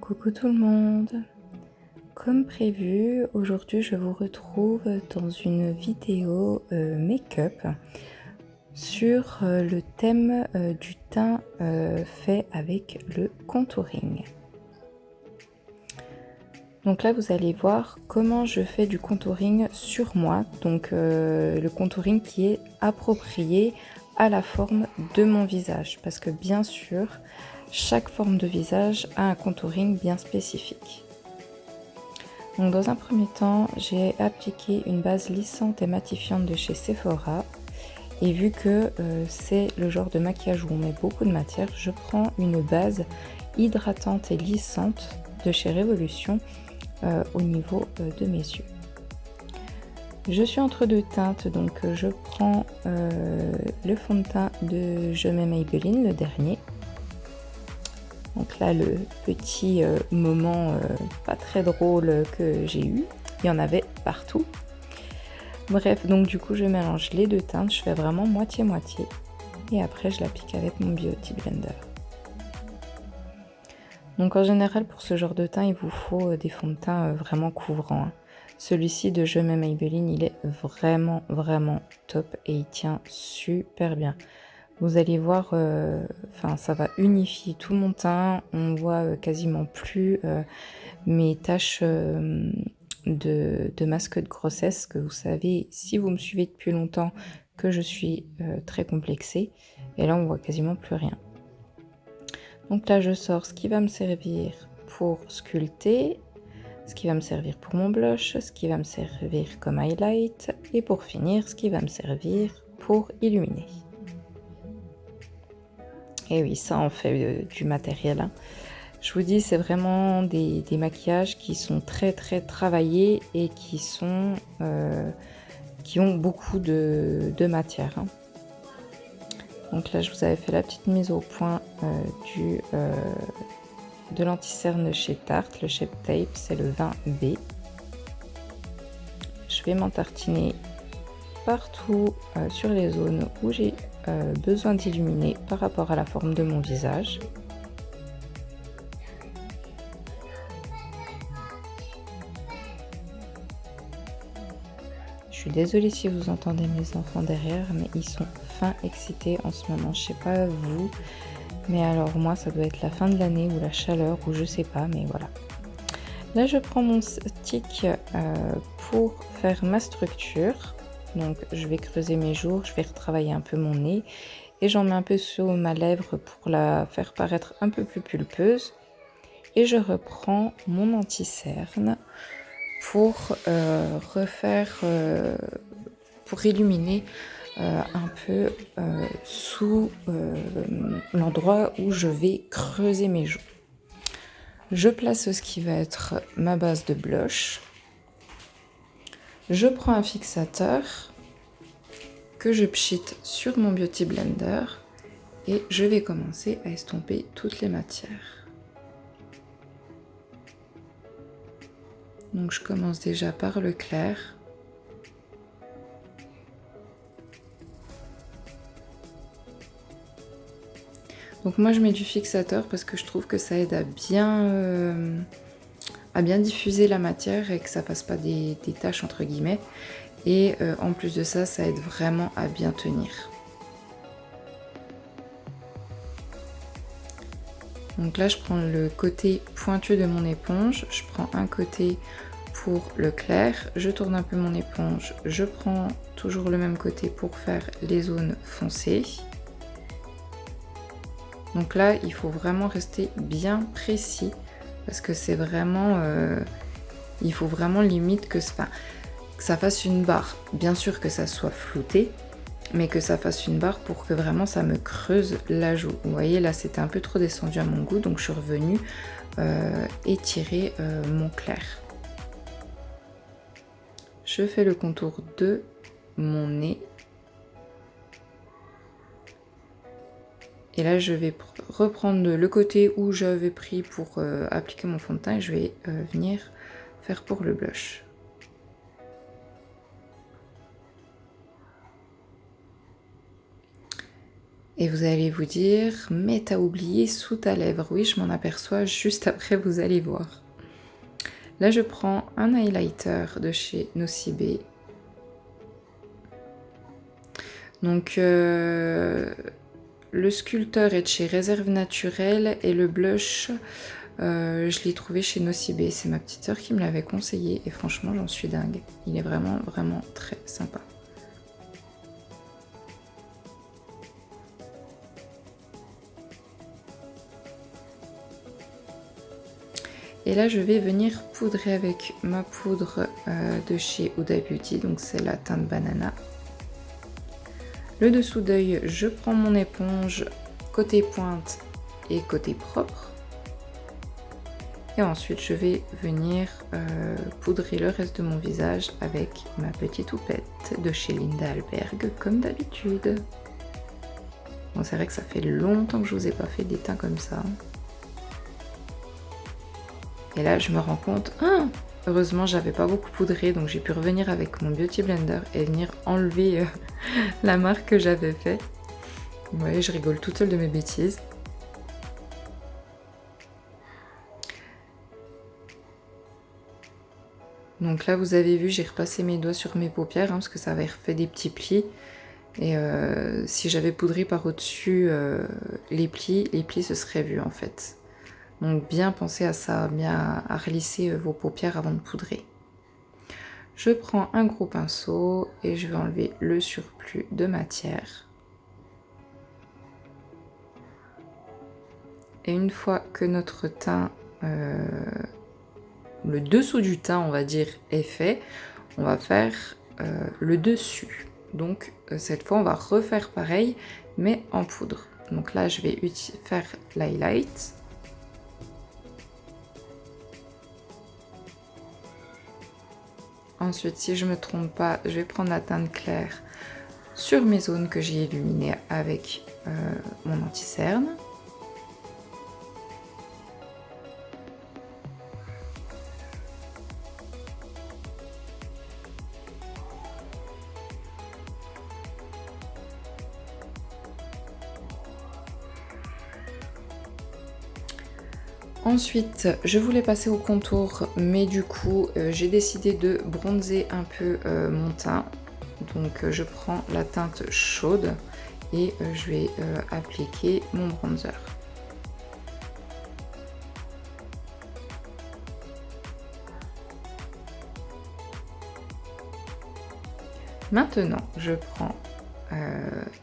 Coucou tout le monde. Comme prévu, aujourd'hui je vous retrouve dans une vidéo make-up sur le thème du teint fait avec le contouring. Donc là vous allez voir comment je fais du contouring sur moi, donc le contouring qui est approprié à la forme de mon visage, parce que bien sûr chaque forme de visage a un contouring bien spécifique. Donc dans un premier temps, j'ai appliqué une base lissante et matifiante de chez Sephora. Et vu que c'est le genre de maquillage où on met beaucoup de matière, je prends une base hydratante et lissante de chez Révolution au niveau de mes yeux. Je suis entre deux teintes, donc je prends le fond de teint de Je m'aime Maybelline, le dernier. Donc là, le petit moment pas très drôle que j'ai eu, il y en avait partout. Bref, donc du coup, je mélange les deux teintes, je fais vraiment moitié-moitié. Et après, je l'applique avec mon Beauty Blender. Donc en général, pour ce genre de teint, il vous faut des fonds de teint vraiment couvrants. Hein. Celui-ci de Je m'aime Maybelline, il est vraiment top et il tient super bien. Vous allez voir, ça va unifier tout mon teint. On voit quasiment plus mes taches de masque de grossesse, que vous savez, si vous me suivez depuis longtemps, que je suis très complexée. Et là, on voit quasiment plus rien. Donc là, je sors ce qui va me servir pour sculpter, ce qui va me servir pour mon blush, ce qui va me servir comme highlight, et pour finir, ce qui va me servir pour illuminer. Et oui, ça en fait du matériel. Hein. Je vous dis, c'est vraiment des maquillages qui sont très travaillés et qui ont beaucoup de matière. Hein. Donc là, je vous avais fait la petite mise au point de l'anti-cerne chez Tarte, le Shape Tape, c'est le 20B. Je vais m'en tartiner partout sur les zones où j'ai besoin d'illuminer par rapport à la forme de mon visage. Je suis désolée si vous entendez mes enfants derrière, mais ils sont fin excités en ce moment. Je sais pas vous, mais alors moi ça doit être la fin de l'année ou la chaleur ou je sais pas, mais voilà. Là je prends mon stick pour faire ma structure. Donc je vais creuser mes joues, je vais retravailler un peu mon nez et j'en mets un peu sur ma lèvre pour la faire paraître un peu plus pulpeuse. Et je reprends mon anti-cerne pour pour illuminer un peu sous l'endroit où je vais creuser mes joues. Je place ce qui va être ma base de blush. Je prends un fixateur que je pchite sur mon Beauty Blender et je vais commencer à estomper toutes les matières. Donc je commence déjà par le clair. Donc moi je mets du fixateur parce que je trouve que ça aide à bien diffuser la matière et que ça fasse pas des taches entre guillemets. Et en plus de ça, ça aide vraiment à bien tenir. Donc là je prends le côté pointu de mon éponge, je prends un côté pour le clair, je tourne un peu mon éponge, je prends toujours le même côté pour faire les zones foncées. Donc là, il faut vraiment rester bien précis parce que c'est vraiment... il faut vraiment limite que ça fasse une barre. Bien sûr que ça soit flouté, mais que ça fasse une barre pour que vraiment ça me creuse la joue. Vous voyez, là, c'était un peu trop descendu à mon goût, donc je suis revenue étirer mon clair. Je fais le contour de mon nez. Et là, je vais reprendre le côté où j'avais pris pour appliquer mon fond de teint et je vais venir faire pour le blush. Et vous allez vous dire, mais t'as oublié sous ta lèvre. Oui, je m'en aperçois juste après, vous allez voir. Là, je prends un highlighter de chez Nocibé. Donc, le sculpteur est de chez Réserve Naturelle et le blush, je l'ai trouvé chez Nocibé. C'est ma petite sœur qui me l'avait conseillé et franchement, j'en suis dingue. Il est vraiment, vraiment très sympa. Et là, je vais venir poudrer avec ma poudre de chez Huda Beauty, donc c'est la teinte banana. Le dessous d'œil, je prends mon éponge côté pointe et côté propre. Et ensuite, je vais venir poudrer le reste de mon visage avec ma petite houppette de chez Linda Alberg, comme d'habitude. Bon, c'est vrai que ça fait longtemps que je vous ai pas fait des teints comme ça. Et là, je me rends compte, heureusement, j'avais pas beaucoup poudré, donc j'ai pu revenir avec mon Beauty Blender et venir enlever la marque que j'avais fait. Vous voyez, je rigole toute seule de mes bêtises. Donc là, vous avez vu, j'ai repassé mes doigts sur mes paupières, parce que ça avait refait des petits plis. Et si j'avais poudré par au-dessus les plis se seraient vus en fait. Donc bien penser à ça, bien à relisser vos paupières avant de poudrer. Je prends un gros pinceau et je vais enlever le surplus de matière. Et une fois que notre teint, le dessous du teint on va dire, est fait, on va faire le dessus. Donc cette fois on va refaire pareil mais en poudre. Donc là je vais faire l'highlight. Ensuite, si je ne me trompe pas, je vais prendre la teinte claire sur mes zones que j'ai illuminées avec mon anti-cerne. Ensuite, je voulais passer au contour, mais du coup, j'ai décidé de bronzer un peu mon teint. Donc, je prends la teinte chaude et je vais appliquer mon bronzer. Maintenant, je prends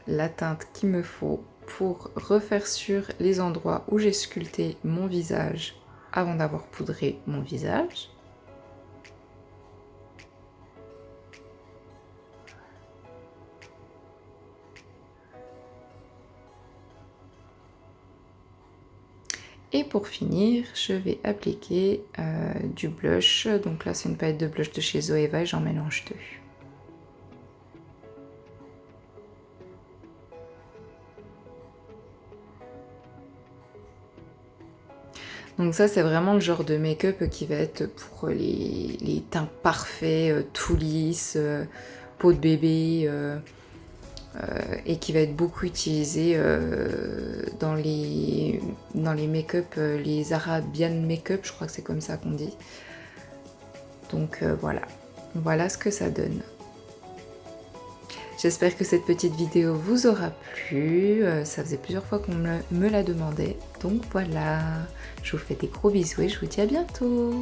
la teinte qu'il me faut pour refaire sur les endroits où j'ai sculpté mon visage avant d'avoir poudré mon visage. Et pour finir, je vais appliquer du blush. Donc là, c'est une palette de blush de chez Zoeva et j'en mélange deux. Donc ça, c'est vraiment le genre de make-up qui va être pour les teints parfaits, tout lisses, peau de bébé, et qui va être beaucoup utilisé dans les make-up, les Arabian make-up, je crois que c'est comme ça qu'on dit. Donc voilà ce que ça donne. J'espère que cette petite vidéo vous aura plu, ça faisait plusieurs fois qu'on me la demandait, donc voilà, je vous fais des gros bisous et je vous dis à bientôt.